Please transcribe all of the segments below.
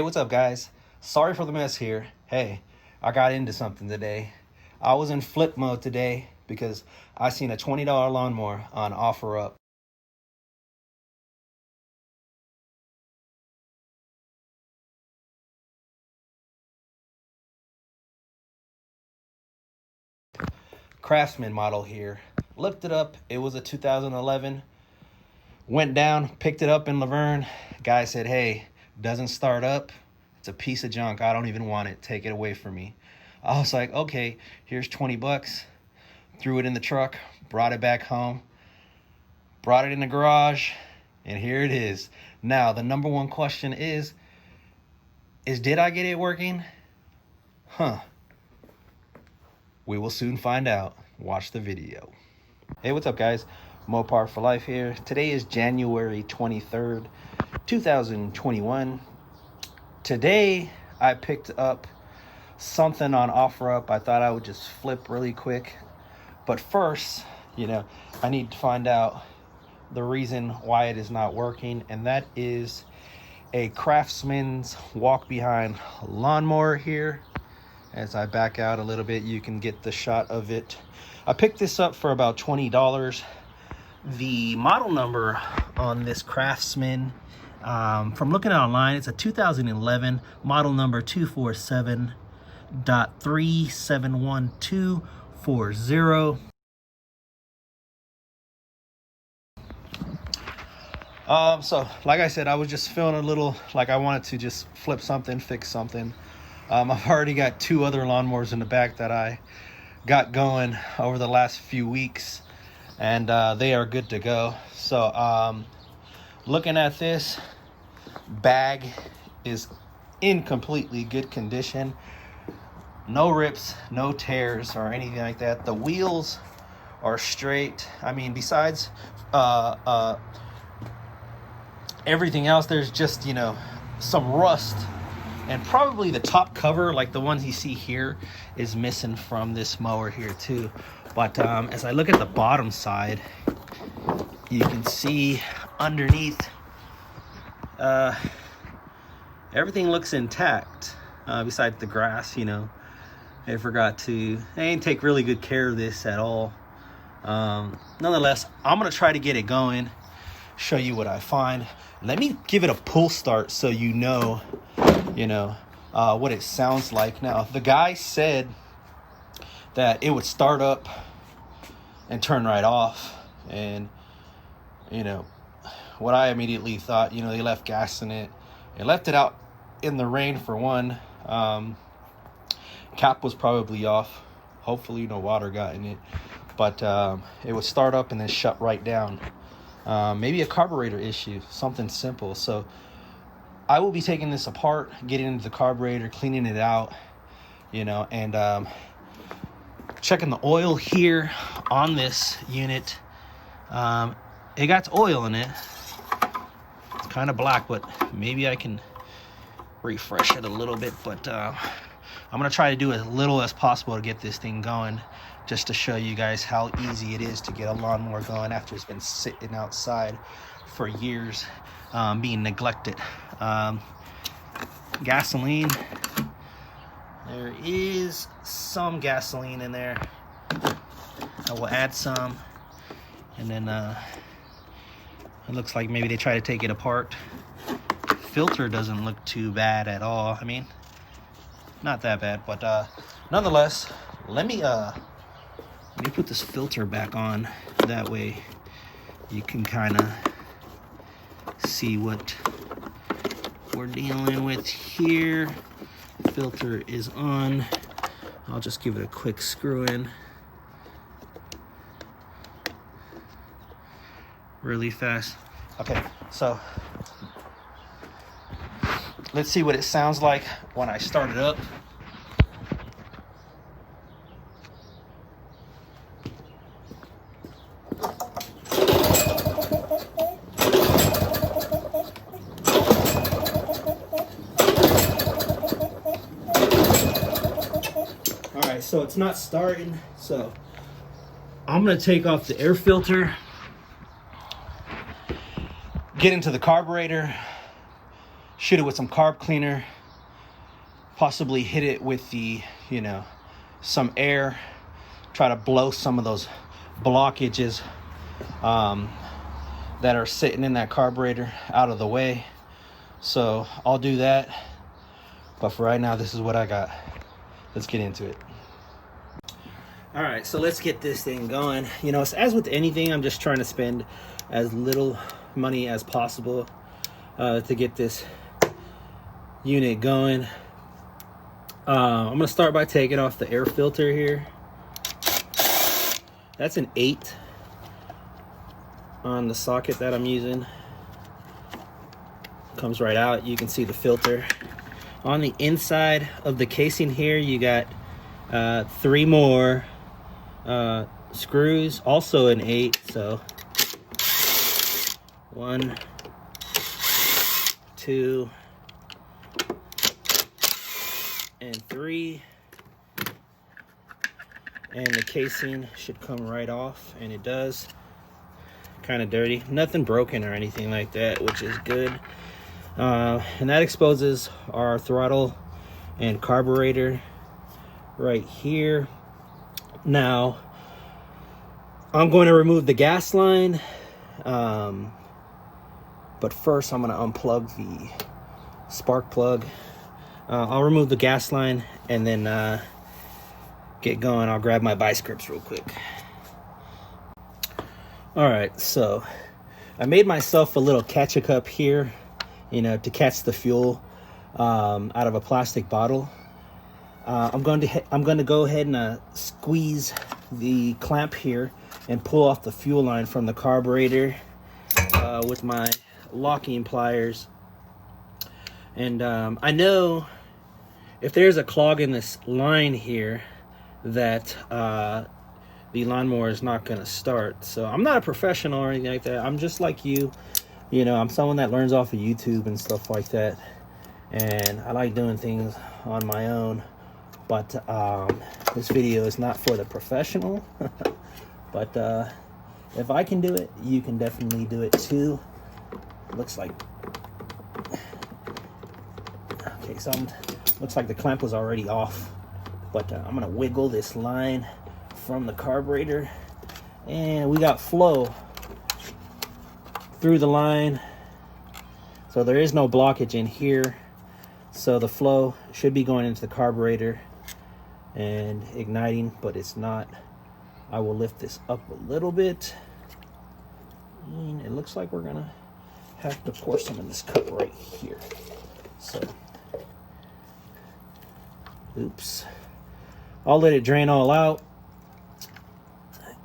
what's up, guys? Sorry for the mess here. Hey, I got into something today. I was in flip mode today because I seen a $20 lawnmower on OfferUp. Craftsman model here. Looked it up. It was a 2011. Went down, picked it up in Laverne. Guy said, hey, doesn't start up. It's a piece of junk. I don't even want it. Take it away from me. I was like, okay, here's 20 bucks. Threw it in the truck, brought it back home, brought it in the garage, and here it is. Now, the number one question is did I get it working? We will soon find out. Watch the video. Hey, what's up, guys? Mopar for Life here. Today is January 23rd, 2021. Today, I picked up something on OfferUp. I thought I would just flip really quick. But first, I need to find out the reason why it is not working, and that is a Craftsman's walk-behind lawnmower here. As I back out a little bit, you can get the shot of it. I picked this up for about $20. The model number on this Craftsman, from looking online, it's a 2011 model number 247.37124. So like I said, I was just feeling a little like I wanted to just flip something, fix something. I've already got two other lawnmowers in the back that I got going over the last few weeks, and they are good to go. So looking at this, bag is in completely good condition. No rips, no tears or anything like that. The wheels are straight. I mean, besides everything else, there's just some rust, and probably the top cover, like the ones you see here, is missing from this mower here too. But as I look at the bottom side, you can see underneath everything looks intact, besides the grass. I didn't take really good care of this at all. Nonetheless, I'm gonna try to get it going, show you what I find. Let me give it a pull start so what it sounds like. Now, the guy said that it would start up and turn right off, and what I immediately thought, they left gas in it. They left it out in the rain for one. Cap was probably off. Hopefully no water got in it, but it would start up and then shut right down. Maybe a carburetor issue, something simple. So I will be taking this apart, getting into the carburetor, cleaning it out, and checking the oil here on this unit. It got oil in it. It's kind of black, but maybe I can refresh it a little bit. But I'm gonna try to do as little as possible to get this thing going, just to show you guys how easy it is to get a lawnmower going after it's been sitting outside for years, being neglected. Gasoline, there is some gasoline in there. I will add some, and then it looks like maybe they try to take it apart. Filter doesn't look too bad at all. I mean, not that bad, but nonetheless, let me put this filter back on. That way you can kind of see what we're dealing with here. Filter is on. I'll just give it a quick screw in really fast. Okay, so let's see what it sounds like when I start it up. Alright, so it's not starting, so I'm gonna take off the air filter, get into the carburetor, shoot it with some carb cleaner, possibly hit it with the, you know, some air, try to blow some of those blockages that are sitting in that carburetor out of the way. So I'll do that, but for right now, this is what I got. Let's get into it. All right, so let's get this thing going. You know, as with anything, I'm just trying to spend as little money as possible to get this unit going. I'm gonna start by taking off the air filter here. That's an 8 on the socket that I'm using. Comes right out. You can see the filter. On the inside of the casing here, you got 3 more screws, also an 8. So 1, 2, and 3, and the casing should come right off, and it does. Kind of dirty, nothing broken or anything like that, which is good. And that exposes our throttle and carburetor right here. Now I'm going to remove the gas line, but first I'm going to unplug the spark plug. I'll remove the gas line and then get going. I'll grab my vice grips real quick. All right, so I made myself a little catch-a cup here, you know, to catch the fuel out of a plastic bottle. I'm going to go ahead and squeeze the clamp here and pull off the fuel line from the carburetor with my locking pliers. And I know if there's a clog in this line here that the lawnmower is not going to start. So I'm not a professional or anything like that. I'm just like you. You know, I'm someone that learns off of YouTube and stuff like that. And I like doing things on my own. But this video is not for the professional. But if I can do it, you can definitely do it too. Looks like... Okay, so looks like the clamp was already off. But I'm going to wiggle this line from the carburetor, and we got flow through the line, so there is no blockage in here, so the flow should be going into the carburetor and igniting, but it's not. I will lift this up a little bit, and it looks like we're gonna have to pour some in this cup right here. So oops, I'll let it drain all out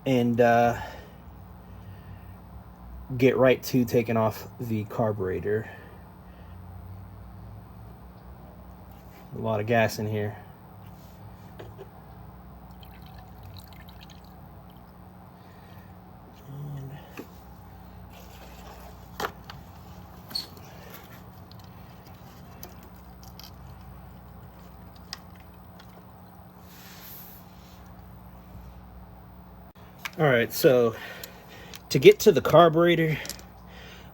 and get right to taking off the carburetor. A lot of gas in here. All right, so to get to the carburetor,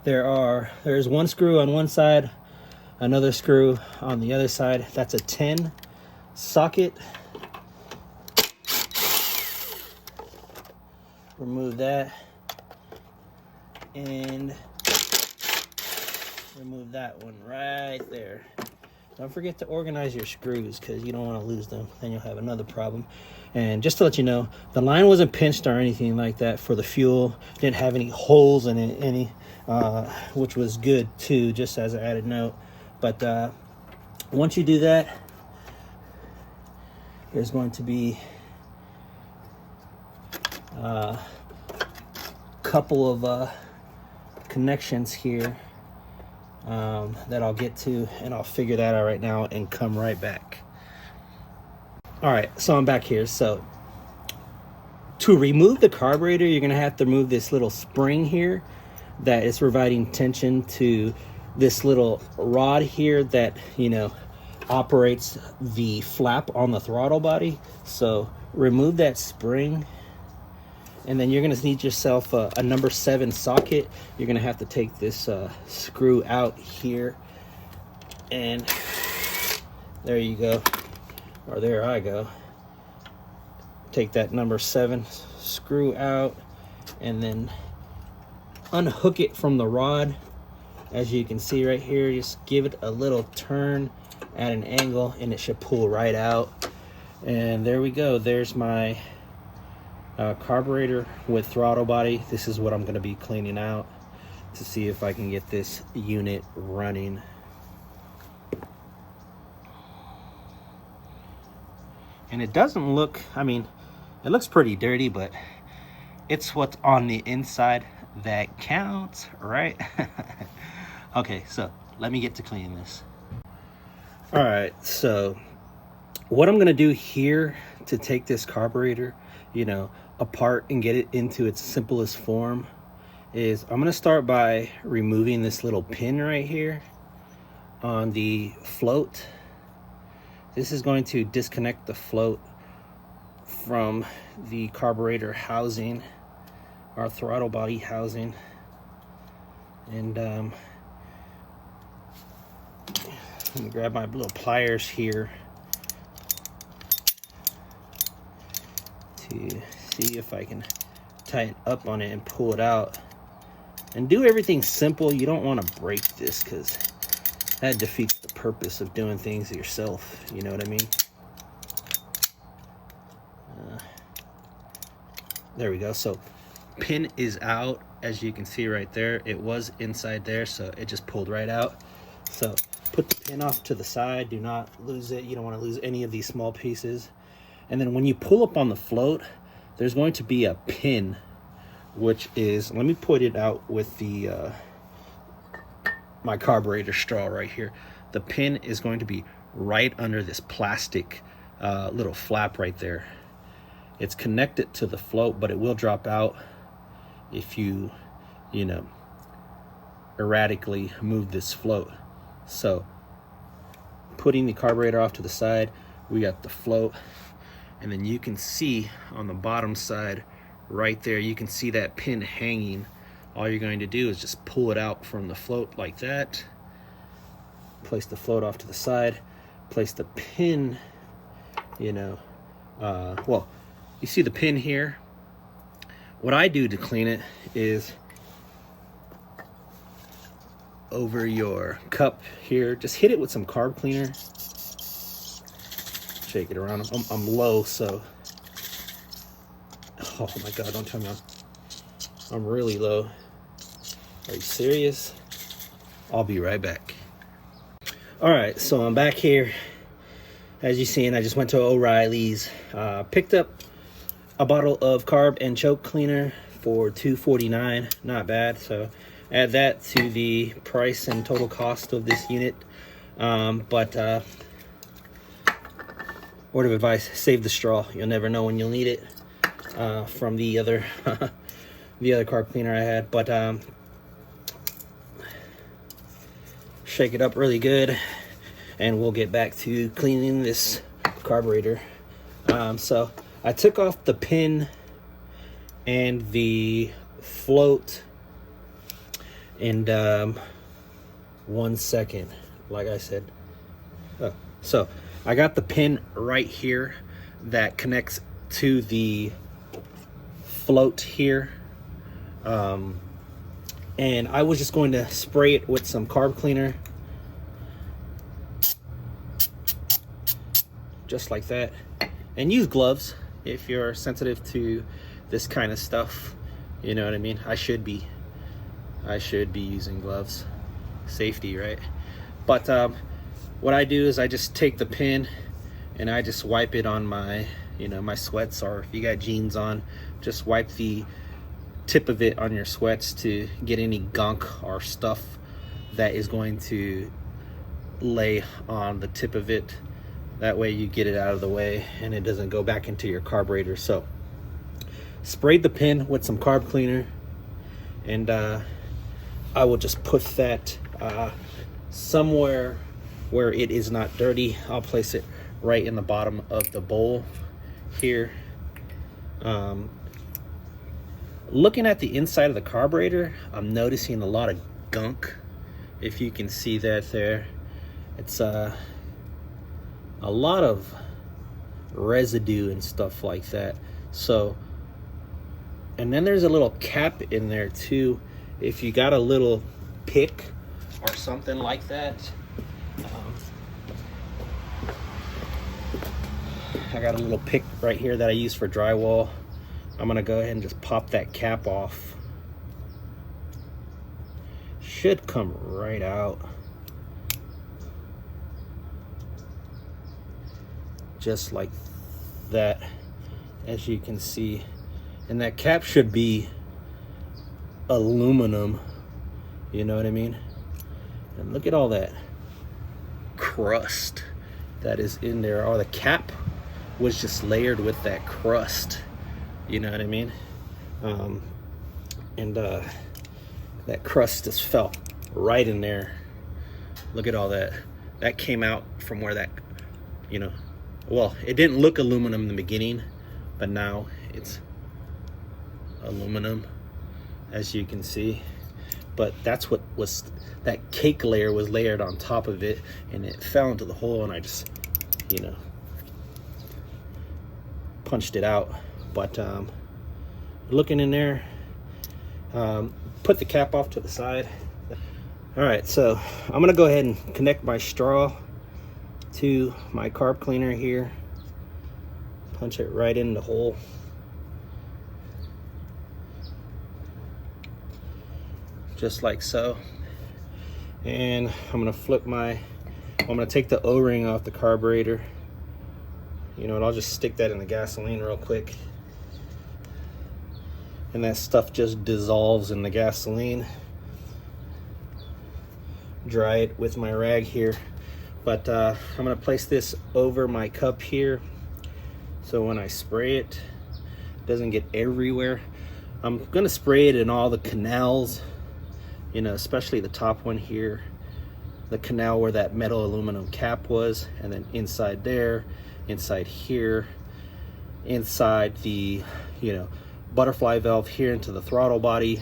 there's one screw on one side, another screw on the other side. That's a 10 socket. Remove that and remove that one right there. Don't forget to organize your screws because you don't want to lose them. Then you'll have another problem. And just to let you know, the line wasn't pinched or anything like that for the fuel. Didn't have any holes in it, which was good too, just as an added note. But once you do that, there's going to be a couple of connections here that I'll get to, and I'll figure that out right now and come right back. All right, so I'm back here. So to remove the carburetor, you're gonna have to remove this little spring here that is providing tension to this little rod here that, you know, operates the flap on the throttle body. So remove that spring, and then you're gonna need yourself a number 7 socket. You're gonna have to take this screw out here and there you go, or there I go. Take that number 7 screw out and then unhook it from the rod. As you can see right here, just give it a little turn at an angle and it should pull right out. And there we go. There's my carburetor with throttle body. This is what I'm going to be cleaning out to see if I can get this unit running. And it doesn't look, I mean, it looks pretty dirty, but it's what's on the inside that counts, right? Okay, so let me get to cleaning this. All right, so what I'm gonna do here to take this carburetor, you know, apart and get it into its simplest form is I'm gonna start by removing this little pin right here on the float. This is going to disconnect the float from the carburetor housing, our throttle body housing. And let me grab my little pliers here to see if I can tighten up on it and pull it out. And do everything simple. You don't want to break this because that defeats the purpose of doing things yourself. You know what I mean? There we go. So pin is out, as you can see right there. It was inside there, so it just pulled right out. So put the pin off to the side. Do not lose it. You don't want to lose any of these small pieces. And then when you pull up on the float, there's going to be a pin, which is, let me put it out with the my carburetor straw right here. The pin is going to be right under this plastic little flap right there. It's connected to the float, but it will drop out if you know, erratically move this float. So putting the carburetor off to the side, we got the float, and then you can see on the bottom side right there, you can see that pin hanging. All you're going to do is just pull it out from the float like that. Place the float off to the side, place the pin, you know, well, you see the pin here. What I do to clean it is over your cup here, just hit it with some carb cleaner. Shake it around. I'm low, so, oh my God, don't tell me I'm really low. Are you serious? I'll be right back. All right, so I'm back here. As you seen, I just went to O'Reilly's, picked up a bottle of carb and choke cleaner for $2.49. Not bad. So add that to the price and total cost of this unit. But word of advice, save the straw. You'll never know when you'll need it, from the other the other carb cleaner I had. But shake it up really good and we'll get back to cleaning this carburetor. So I took off the pin and the float in 1 second, like I said. So I got the pin right here that connects to the float here. And I was just going to spray it with some carb cleaner. Just like that. And use gloves if you're sensitive to this kind of stuff. You know what I mean? I should be using gloves. Safety, right? But what I do is I just take the pin and I just wipe it on my, my sweats, or if you got jeans on, just wipe the tip of it on your sweats to get any gunk or stuff that is going to lay on the tip of it. That way you get it out of the way and it doesn't go back into your carburetor. So sprayed the pin with some carb cleaner, and I will just put that somewhere where it is not dirty. I'll place it right in the bottom of the bowl here. Looking at the inside of the carburetor, I'm noticing a lot of gunk. If you can see that there, it's a lot of residue and stuff like that. So, and then there's a little cap in there too. If you got a little pick or something like that, I got a little pick right here that I use for drywall. I'm gonna go ahead and just pop that cap off. Should come right out. Just like that, as you can see. And that cap should be aluminum, you know what I mean? And look at all that crust that is in there. Oh, the cap was just layered with that crust, you know what I mean? That crust just fell right in there. Look at all that. That came out from where that, you know, well, it didn't look aluminum in the beginning, but now it's aluminum, as you can see. But that's what was, that cake layer was layered on top of it, and it fell into the hole, and I just, you know, punched it out. But looking in there, put the cap off to the side. All right, so I'm gonna go ahead and connect my straw to my carb cleaner here. Punch it right in the hole. Just like so. And I'm gonna take the O-ring off the carburetor. You know, and I'll just stick that in the gasoline real quick. And that stuff just dissolves in the gasoline. Dry it with my rag here. But I'm gonna place this over my cup here, so when I spray it, it doesn't get everywhere. I'm gonna spray it in all the canals, you know, especially the top one here, the canal where that metal aluminum cap was, and then inside there, inside here, inside the, you know, butterfly valve here into the throttle body.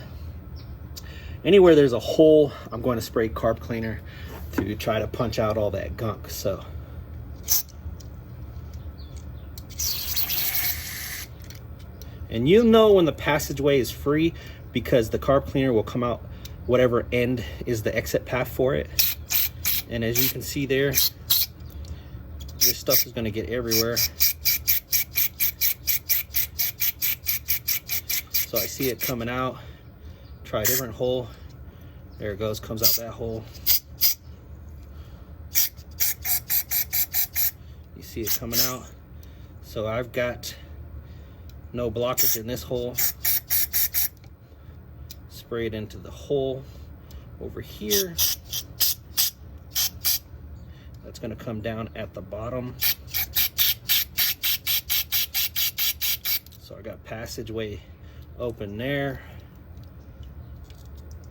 Anywhere there's a hole, I'm going to spray carb cleaner to try to punch out all that gunk. So and you know when the passageway is free, because the carb cleaner will come out whatever end is the exit path for it. And as you can see there, this stuff is going to get everywhere. So I see it coming out. Try a different hole. There it goes, comes out that hole. You see it coming out. So I've got no blockage in this hole. Spray it into the hole over here. That's going to come down at the bottom. So I got passageway open there.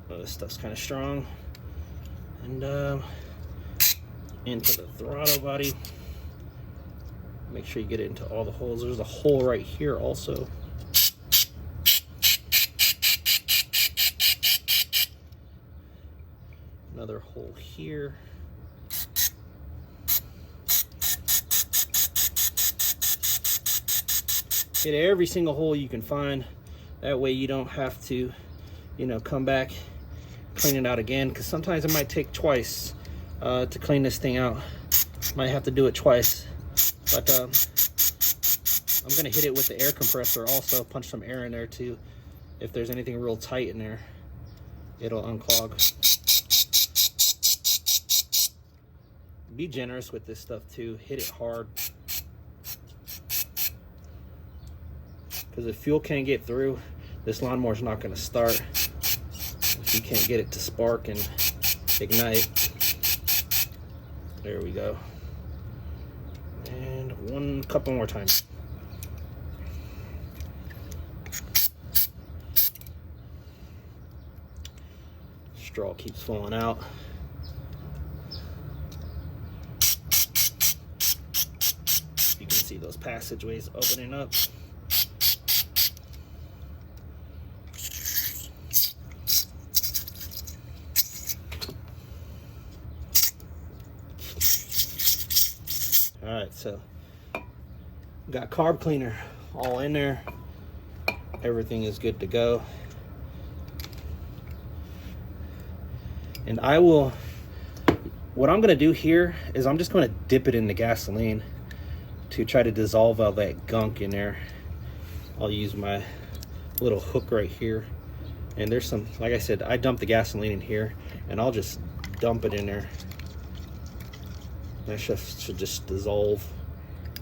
Oh, this stuff's kind of strong. And into the throttle body. Make sure you get it into all the holes. There's a hole right here also. Another hole here. Hit every single hole you can find. That way you don't have to, you know, come back, clean it out again, because sometimes it might take twice to clean this thing out. Might have to do it twice. But I'm gonna hit it with the air compressor also, punch some air in there too. If there's anything real tight in there, it'll unclog. Be generous with this stuff too. Hit it hard. Because if fuel can't get through, this lawnmower's not gonna start. If you can't get it to spark and ignite. There we go. And one couple more times. Straw keeps falling out. You can see those passageways opening up. All right, so got carb cleaner all in there. Everything is good to go. And what I'm gonna do here is I'm just gonna dip it in the gasoline to try to dissolve all that gunk in there. I'll use my little hook right here. And there's some, like I said, I dumped the gasoline in here and I'll just dump it in there. That should just dissolve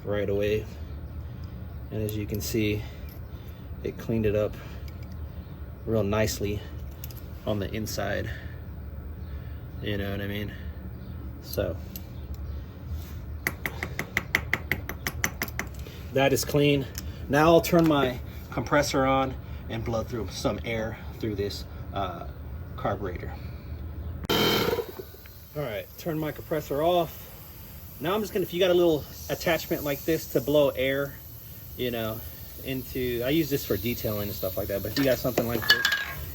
right away. And as you can see, it cleaned it up real nicely on the inside. You know what I mean? So that is clean. Now I'll turn my compressor on and blow through some air through this carburetor. All right, turn my compressor off. Now I'm just gonna, if you got a little attachment like this to blow air, you know, into, I use this for detailing and stuff like that, but if you got something like this,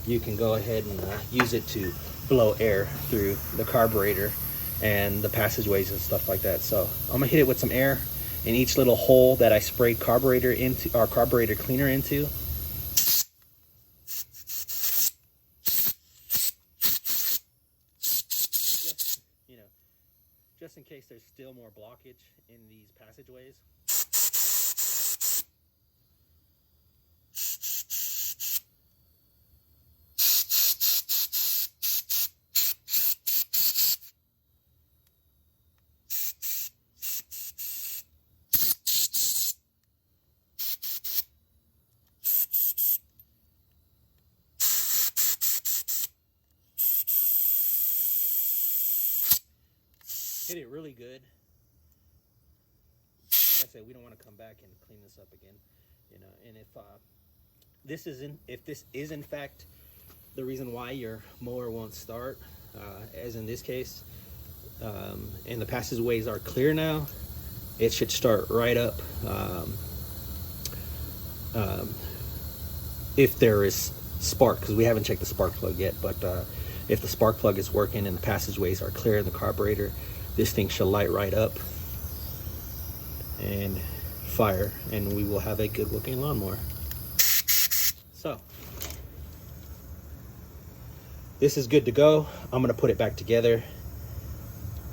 you can go ahead and use it to blow air through the carburetor and the passageways and stuff like that. So I'm gonna hit it with some air in each little hole that I sprayed carburetor into, or carburetor cleaner into. Just, you know, just in case there's still more blockage in these passageways. Hit it really good. Like I said, we don't want to come back and clean this up again, you know. And if this is in fact the reason why your mower won't start, as in this case, and the passageways are clear now, it should start right up. If there is spark, because we haven't checked the spark plug yet, but if the spark plug is working and the passageways are clear in the carburetor, this thing should light right up and fire, and we will have a good looking lawnmower. So this is good to go. I'm gonna put it back together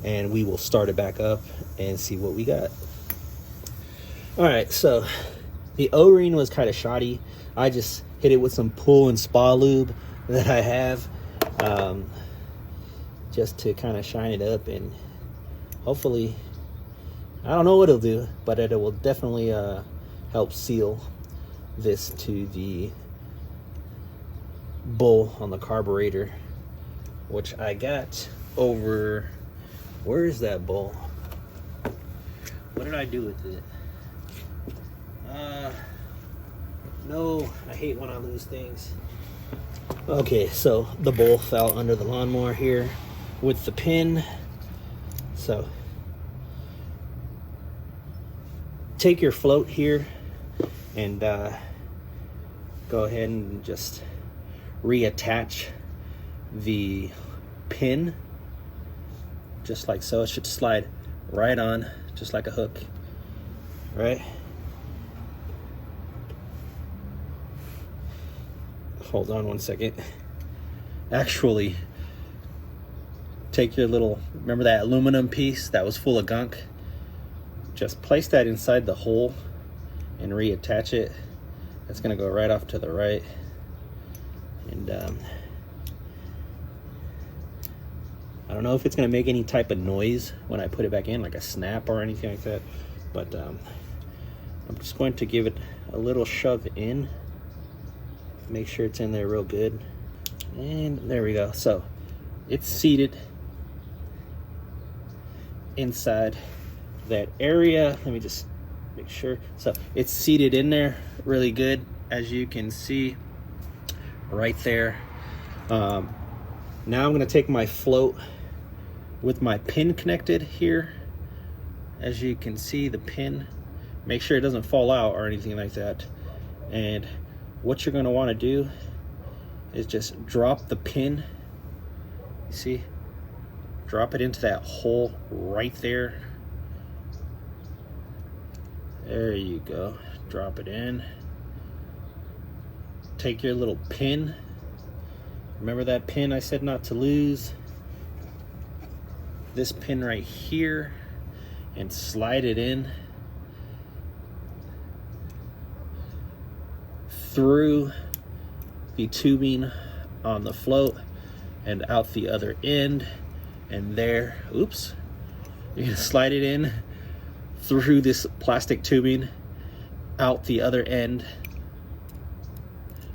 and we will start it back up and see what we got. All right, so the O-ring was kind of shoddy. I just hit it with some Pool and Spa lube that I have, just to kind of shine it up, and hopefully, I don't know what it'll do, but it will definitely help seal this to the bowl on the carburetor, which I got over, where is that bowl? What did I do with it? No, I hate when I lose things. Okay, so the bowl fell under the lawnmower here with the pin. So take your float here and go ahead and just reattach the pin just like so. It should slide right on, just like a hook, right? Hold on one second. Actually, take your little, remember that aluminum piece that was full of gunk? Just place that inside the hole and reattach it. It's gonna go right off to the right. And I don't know if it's gonna make any type of noise when I put it back in, like a snap or anything like that, but I'm just going to give it a little shove in. Make sure it's in there real good. And there we go. So it's seated inside that area. Let me just make sure. So it's seated in there really good, as you can see right there. Now I'm gonna take my float with my pin connected here. As you can see, the pin, make sure it doesn't fall out or anything like that. And what you're gonna wanna do is just drop the pin, you see? Drop it into that hole right there. There you go. Drop it in. Take your little pin. Remember that pin I said not to lose? This pin right here, and slide it in through the tubing on the float and out the other end. And there, oops, you're gonna slide it in through this plastic tubing out the other end,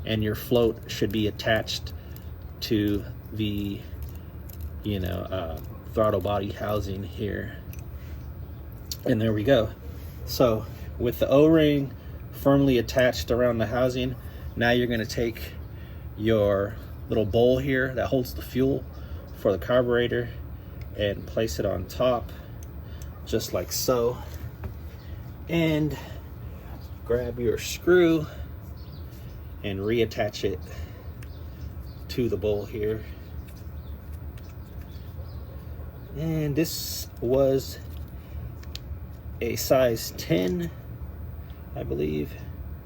and your float should be attached to the throttle body housing here. And there we go. So with the O-ring firmly attached around the housing, now you're going to take your little bowl here that holds the fuel for the carburetor and place it on top just like so, and grab your screw and reattach it to the bowl here. And this was a size 10, I believe,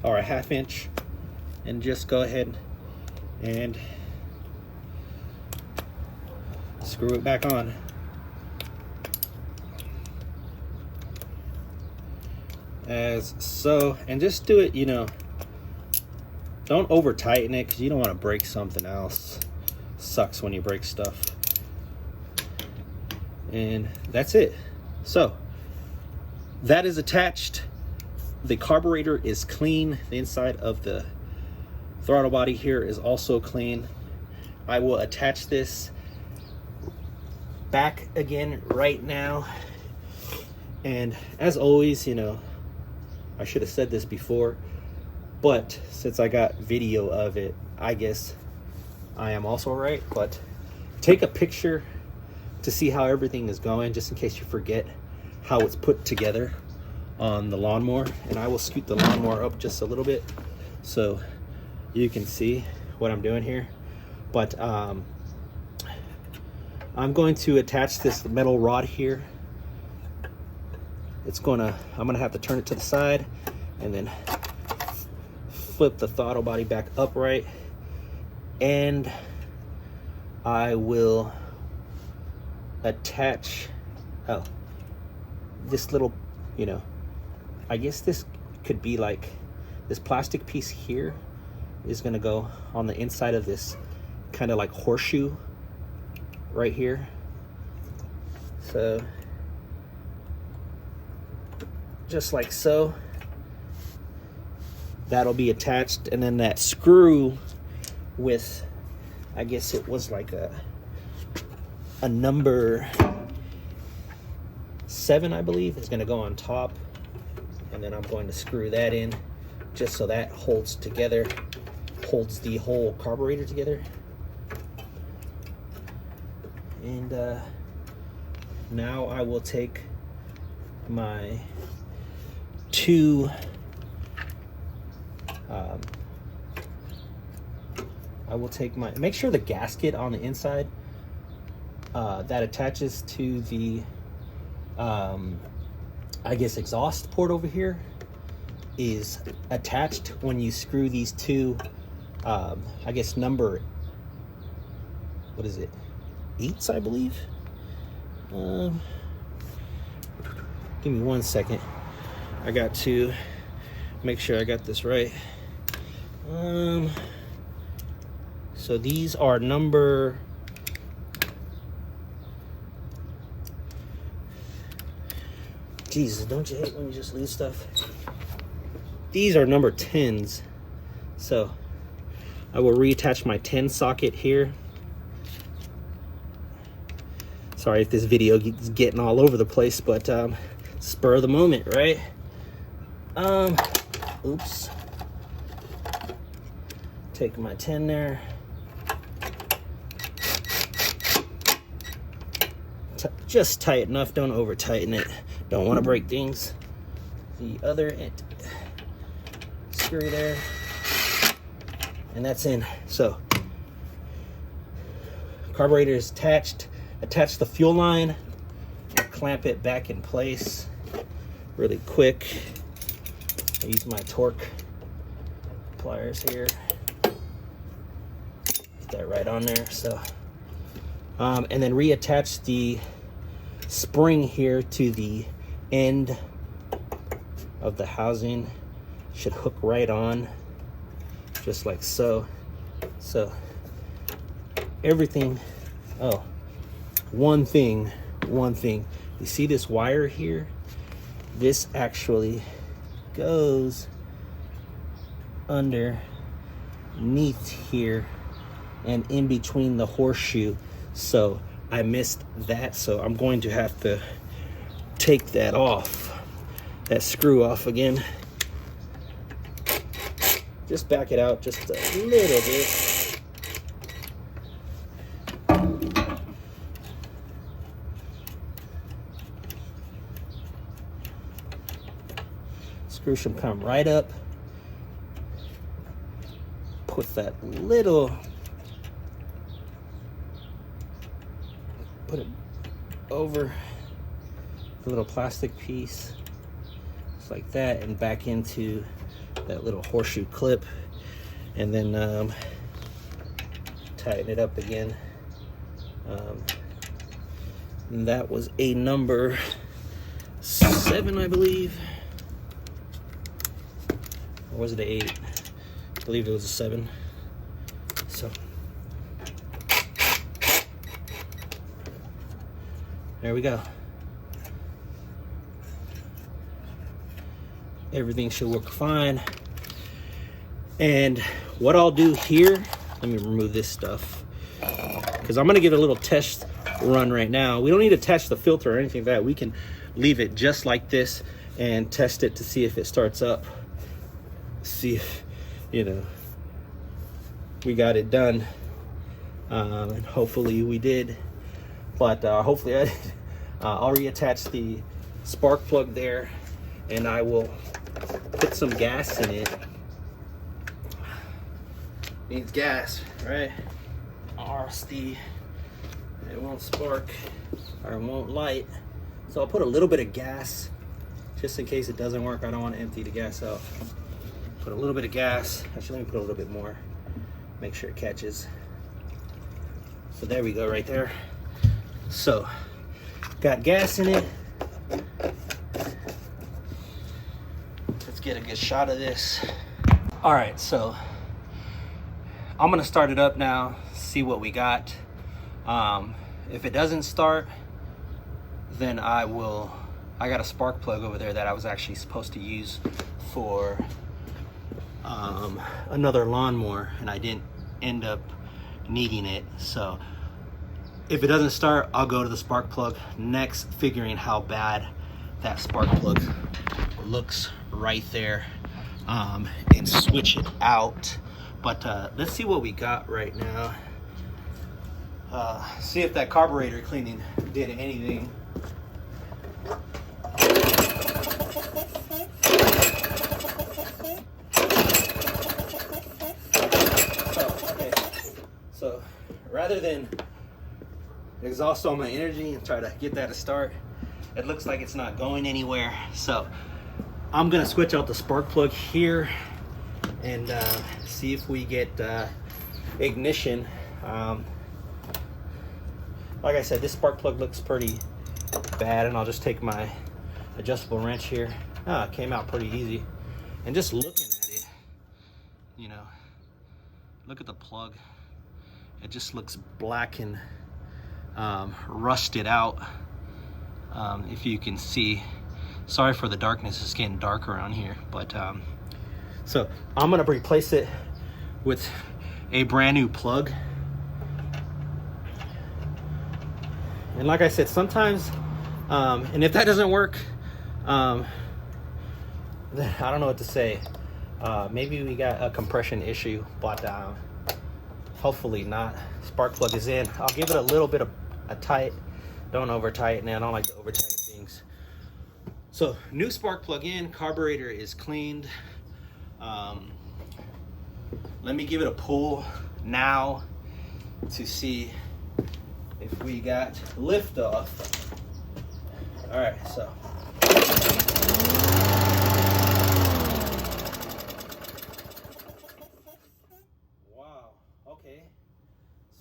or a 1/2 inch. And just go ahead and screw it back on. As so, and just do it, don't over tighten it, because you don't want to break something else. Sucks when you break stuff. And that's it. So that is attached. The carburetor is clean. The inside of the throttle body here is also clean. I will attach this back again right now. And as always, I should have said this before, but since I got video of it, I guess I am also right. But take a picture to see how everything is going, just in case you forget how it's put together on the lawnmower. And I will scoot the lawnmower up just a little bit so you can see what I'm doing here. But I'm going to attach this metal rod here. I'm gonna have to turn it to the side and then flip the throttle body back upright, and I will attach this little, I guess this could be like, this plastic piece here is gonna go on the inside of this kind of like horseshoe right here. So just like so, that'll be attached. And then that screw with, I guess it was like a number 7, I believe, is going to go on top. And then I'm going to screw that in just so that holds together, holds the whole carburetor together. And now I will take my make sure the gasket on the inside that attaches to the I guess exhaust port over here is attached when you screw these two I guess number, what is it, 8s, I believe. Give me 1 second. I got to make sure I got this right. So these are number, Jesus, don't you hate when you just lose stuff? These are number 10s. So I will reattach my 10 socket here. Sorry if this video is getting all over the place, but spur of the moment, right? Oops. Take my 10 there. Just tight enough, don't over tighten it. Don't want to break things. The other end, screw there, and that's in. So carburetor is attached. Attach the fuel line, clamp it back in place really quick. I use my torque pliers here. Put that right on there. So, and then reattach the spring here to the end of the housing. Should hook right on, just like so. So everything. Oh, one thing. You see this wire here? This actually goes underneath here and in between the horseshoe. So I missed that, so I'm going to have to take that off, that screw off again. Just back it out just a little bit. Screw should come right up. Put that little, put it over the little plastic piece, just like that, and back into that little horseshoe clip, and then tighten it up again. And that was a number 7, I believe. Or was it an 8? I believe it was a 7. So there we go. Everything should work fine. And what I'll do here, let me remove this stuff, because I'm gonna give it a little test run right now. We don't need to test the filter or anything like that. We can leave it just like this and test it to see if it starts up. See if, you know, we got it done. And hopefully we did. But hopefully I did. I'll reattach the spark plug there, and I will put some gas in it. Needs gas, right? Or else it won't spark or it won't light. So I'll put a little bit of gas just in case it doesn't work. I don't want to empty the gas out. Put a little bit of gas. Actually, let me put a little bit more. Make sure it catches. So there we go, right there. So got gas in it. Let's get a good shot of this. All right, so I'm gonna start it up now, see what we got. If it doesn't start, then I got a spark plug over there that I was actually supposed to use for another lawnmower, and I didn't end up needing it. So if it doesn't start, I'll go to the spark plug next, figuring how bad that spark plug looks right there, and switch it out. But let's see what we got right now. See if that carburetor cleaning did anything. So rather than exhaust all my energy and try to get that to start, it looks like it's not going anywhere. So I'm gonna switch out the spark plug here and see if we get ignition. Like I said, this spark plug looks pretty bad, and I'll just take my adjustable wrench here. It came out pretty easy. And just looking at it, you know, look at the plug. It just looks black and rusted out. If you can see, sorry for the darkness, it's getting dark around here. But so I'm gonna replace it with a brand new plug. And like I said, sometimes, and if that doesn't work, then I don't know what to say. Maybe we got a compression issue, but hopefully not. Spark plug is in. I'll give it a little bit of a tight. Don't over tighten it. I don't like to over tighten things. So new spark plug in, carburetor is cleaned. Let me give it a pull now to see if we got liftoff. All right, so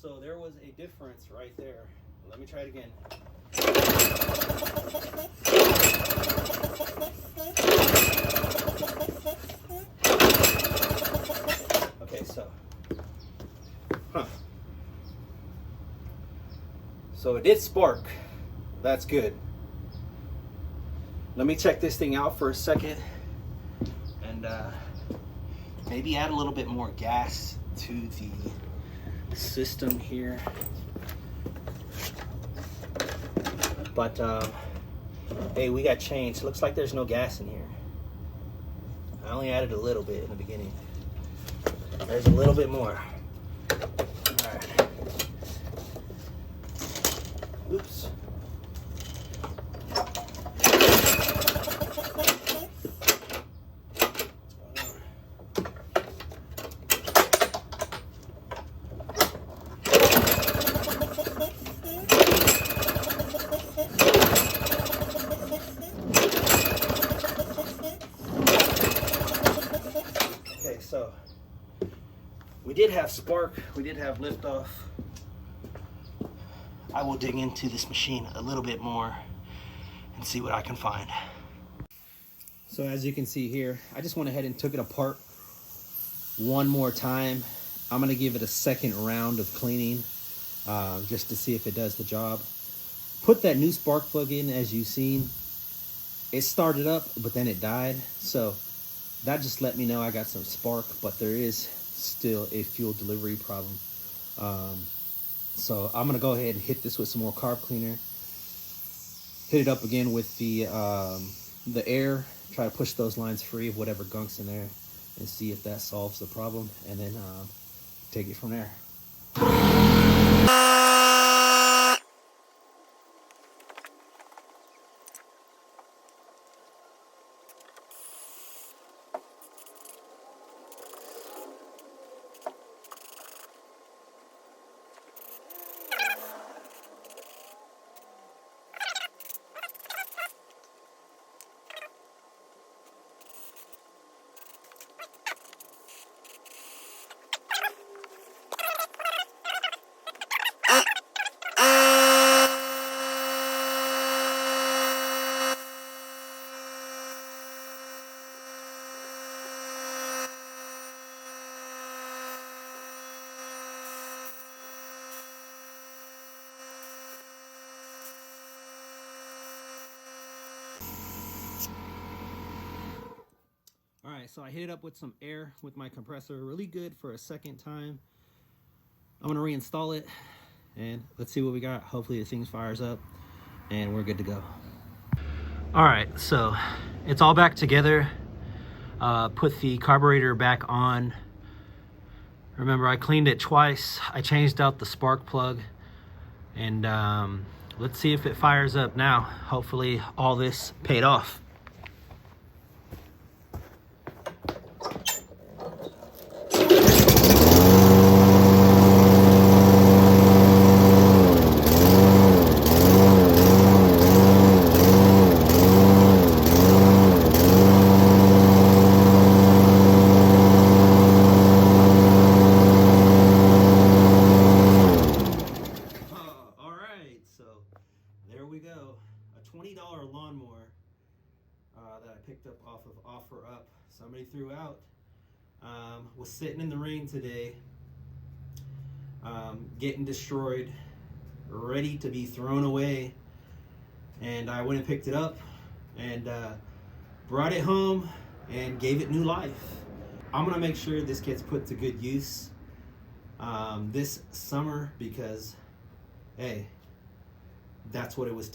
So there was a difference right there. Let me try it again. Okay, so it did spark. That's good. Let me check this thing out for a second and maybe add a little bit more gas to the system here. But hey, we got changed. Looks like there's no gas in here. I only added a little bit in the beginning. There's a little bit more. All right. Oops. Okay, so we did have spark, we did have liftoff. I will dig into this machine a little bit more and see what I can find. So as you can see here, I just went ahead and took it apart one more time. I'm gonna give it a second round of cleaning just to see if it does the job. Put that new spark plug in, as you've seen. It started up, but then it died. So that just let me know I got some spark, but there is still a fuel delivery problem. So I'm gonna go ahead and hit this with some more carb cleaner. Hit it up again with the air. Try to push those lines free of whatever gunk's in there and see if that solves the problem, and then take it from there. All right, so I hit it up with some air with my compressor, really good for a second time. I'm gonna reinstall it and let's see what we got. Hopefully the thing fires up and we're good to go. All right, so it's all back together. Put the carburetor back on. Remember, I cleaned it twice. I changed out the spark plug, and let's see if it fires up now. Hopefully all this paid off. $20 lawnmower that I picked up off of OfferUp. Somebody threw out. Was sitting in the rain today, getting destroyed, ready to be thrown away, and I went and picked it up and brought it home and gave it new life. I'm gonna make sure this gets put to good use this summer, because hey, that's what it was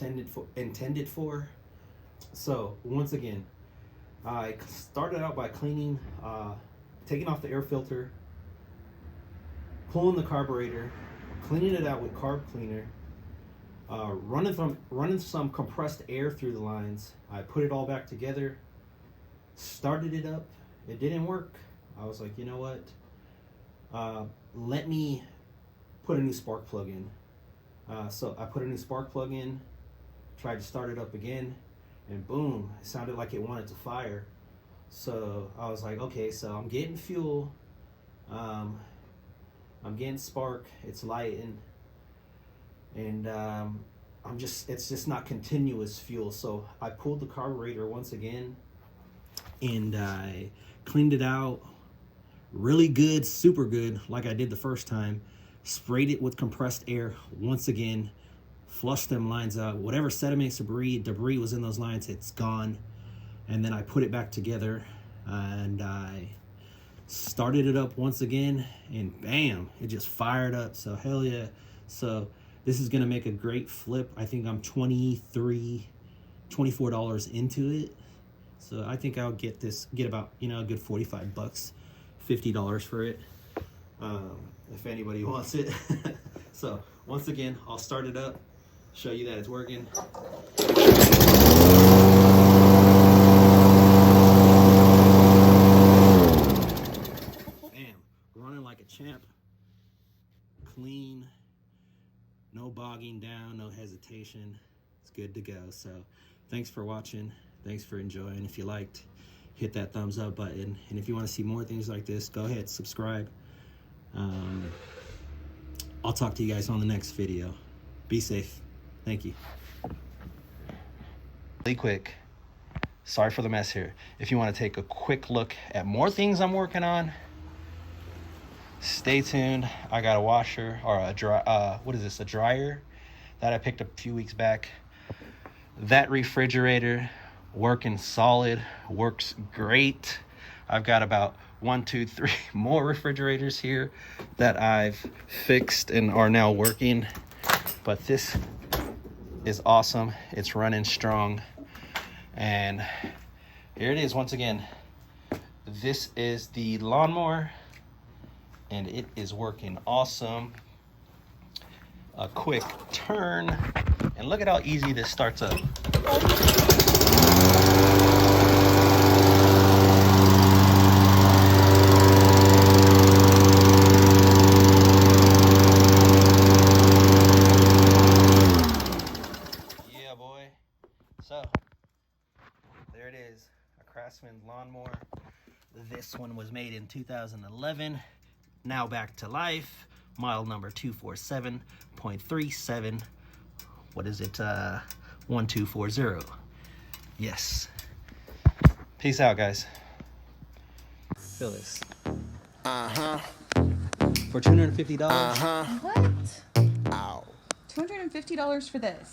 intended for. So once again, I started out by cleaning, taking off the air filter, pulling the carburetor, cleaning it out with carb cleaner, running some compressed air through the lines. I put it all back together, started it up. It didn't work. I was like, you know what? Let me put a new spark plug in. So I put a new spark plug in, tried to start it up again, and boom, it sounded like it wanted to fire. So I was like, okay, so I'm getting fuel. I'm getting spark. It's lighting, and it's just not continuous fuel. So I pulled the carburetor once again, and I cleaned it out really good, super good, like I did the first time. Sprayed it with compressed air once again, flushed them lines out. Whatever sediments, debris was in those lines, it's gone. And then I put it back together, and I started it up once again, and bam, it just fired up. So hell yeah. So this is gonna make a great flip. I think I'm $24 into it. So I think I'll get about, you know, a good 45 bucks, $50 for it, if anybody wants it. So once again, I'll start it up, show you that it's working. Bam, running like a champ, clean, no bogging down, no hesitation. It's good to go. So thanks for watching. Thanks for enjoying. If you liked, hit that thumbs up button. And if you want to see more things like this, go ahead, subscribe. I'll talk to you guys on the next video. Be safe. Thank you. Really quick, sorry for the mess here. If you want to take a quick look at more things I'm working on, stay tuned. I got a washer, or a dryer that I picked up a few weeks back. That refrigerator, working solid, works great. I've got about 1, 2, 3 more refrigerators here that I've fixed and are now working, but this is awesome. It's running strong, and here it is once again. This is the lawnmower, and it is working awesome. A quick turn, and look at how easy this starts up. Yeah, boy. So there it is, a Craftsman Lawnmower. This one was made in 2011, now back to life. Model number 247.37. What is it? 1240. Yes. Peace out, guys. Feel this. For $250. What? Ow. $250 for this.